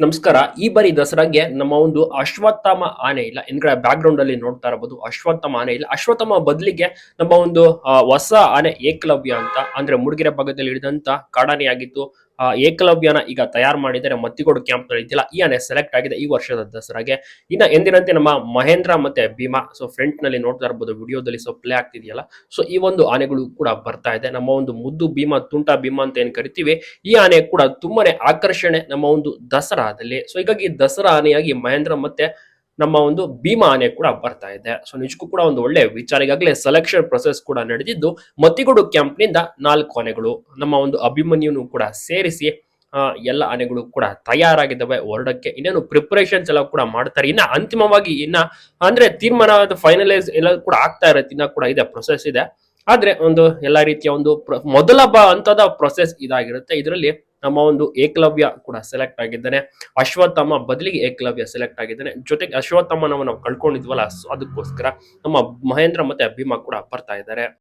ನಮಸ್ಕಾರ. ಈ ಬಾರಿ ದಸರಾಗೆ ನಮ್ಮ ಒಂದು ಅಶ್ವತ್ಥಾಮ ಆನೆ ಇಲ್ಲ. ಹಿಂದ್ಗಡೆ ಬ್ಯಾಕ್ ಗ್ರೌಂಡ್ ಅಲ್ಲಿ ನೋಡ್ತಾ ಇರಬಹುದು ಅಶ್ವತ್ಥಾಮ ಆನೆ ಇಲ್ಲ. ಅಶ್ವತ್ಥಾಮ ಬದಲಿಗೆ ನಮ್ಮ ಒಂದು ಹೊಸ ಆನೆ ಏಕಲವ್ಯ ಅಂತ ಅಂದ್ರೆ ಮೂಡಿಗೆರೆ ಭಾಗದಲ್ಲಿ ಹಿಡಿದಂತ ಕಾಡಾನೆ ಆಗಿತ್ತು. ಏಕಲವ್ಯನ ಈಗ ತಯಾರು ಮಾಡಿದರೆ ಮತ್ತಿಗೋಡು ಕ್ಯಾಂಪ್ ನಲ್ಲಿ ಇದೆಯಲ್ಲ, ಈ ಆನೆ ಸೆಲೆಕ್ಟ್ ಆಗಿದೆ ಈ ವರ್ಷದ ದಸರಾಗೆ. ಇನ್ನ ಎಂದಿನಂತೆ ನಮ್ಮ ಮಹೇಂದ್ರ ಮತ್ತೆ ಭೀಮಾ ಫ್ರಂಟ್ ನಲ್ಲಿ ನೋಡ್ತಾ ಇರಬಹುದು ವಿಡಿಯೋದಲ್ಲಿ ಪ್ಲೇ ಆಗ್ತಿದೆಯಲ್ಲ. ಈ ಒಂದು ಆನೆಗಳು ಕೂಡ ಬರ್ತಾ ಇದೆ. ನಮ್ಮ ಒಂದು ಮುದ್ದು ಭೀಮಾ, ತುಂಟಾ ಭೀಮಾ ಅಂತ ಏನ್ ಕರಿತೀವಿ, ಈ ಆನೆ ಕೂಡ ತುಂಬಾನೇ ಆಕರ್ಷಣೆ ನಮ್ಮ ಒಂದು ದಸರಾದಲ್ಲಿ. ಹೀಗಾಗಿ ದಸರಾ ಆನೆಯಾಗಿ ಮಹೇಂದ್ರ ಮತ್ತೆ ನಮ್ಮ ಒಂದು ಭೀಮಾ ಆನೆ ಕೂಡ ಬರ್ತಾ ಇದೆ. ನಿಜಕ್ಕೂ ಕೂಡ ಒಂದು ಒಳ್ಳೆ ವಿಚಾರ. ಈಗಾಗಲೇ ಸೆಲೆಕ್ಷನ್ ಪ್ರೊಸೆಸ್ ಕೂಡ ನಡೆದಿದ್ದು, ಮತ್ತಿಗೋಡು ಕ್ಯಾಂಪ್ ನಿಂದ 4 ಆನೆಗಳು ನಮ್ಮ ಒಂದು ಅಭಿಮನ್ಯುನು ಕೂಡ ಸೇರಿಸಿ ಎಲ್ಲ ಆನೆಗಳು ಕೂಡ ತಯಾರಾಗಿದ್ದಾವೆ ಹೊರಡಕ್ಕೆ. ಇನ್ನೇನು ಪ್ರಿಪರೇಷನ್ಸ್ ಎಲ್ಲ ಕೂಡ ಮಾಡ್ತಾರೆ. ಇನ್ನ ಅಂತಿಮವಾಗಿ ಅಂದ್ರೆ ತೀರ್ಮಾನ ಫೈನಲೈಸ್ ಎಲ್ಲ ಕೂಡ ಆಗ್ತಾ ಇರತ್ತೆ. ಇನ್ನ ಕೂಡ ಇದೆ, ಪ್ರೊಸೆಸ್ ಇದೆ. ಆದ್ರೆ ಒಂದು ಎಲ್ಲಾ ರೀತಿಯ ಒಂದು ಮೊದಲ ಹಂತದ ಪ್ರೊಸೆಸ್ ಇದಾಗಿರುತ್ತೆ. ಇದರಲ್ಲಿ ನಮ್ಮ ಒಂದು ಏಕಲವ್ಯ ಕೂಡ ಸೆಲೆಕ್ಟ್ ಆಗಿದ್ದಾನೆ. ಅಶ್ವತ್ಥಾಮ ಬದಲಿಗೆ ಏಕಲವ್ಯ ಸೆಲೆಕ್ಟ್ ಆಗಿದ್ದಾನೆ. ಜೊತೆಗೆ ಅಶ್ವತ್ಥಾಮನವ ನಾವು ಕಳ್ಕೊಂಡಿದ್ವಲ್ಲ, ಅದಕ್ಕೋಸ್ಕರ ನಮ್ಮ ಮಹೇಂದ್ರ ಮತ್ತೆ ಭೀಮಾ ಕೂಡ ಬರ್ತಾ ಇದ್ದಾರೆ.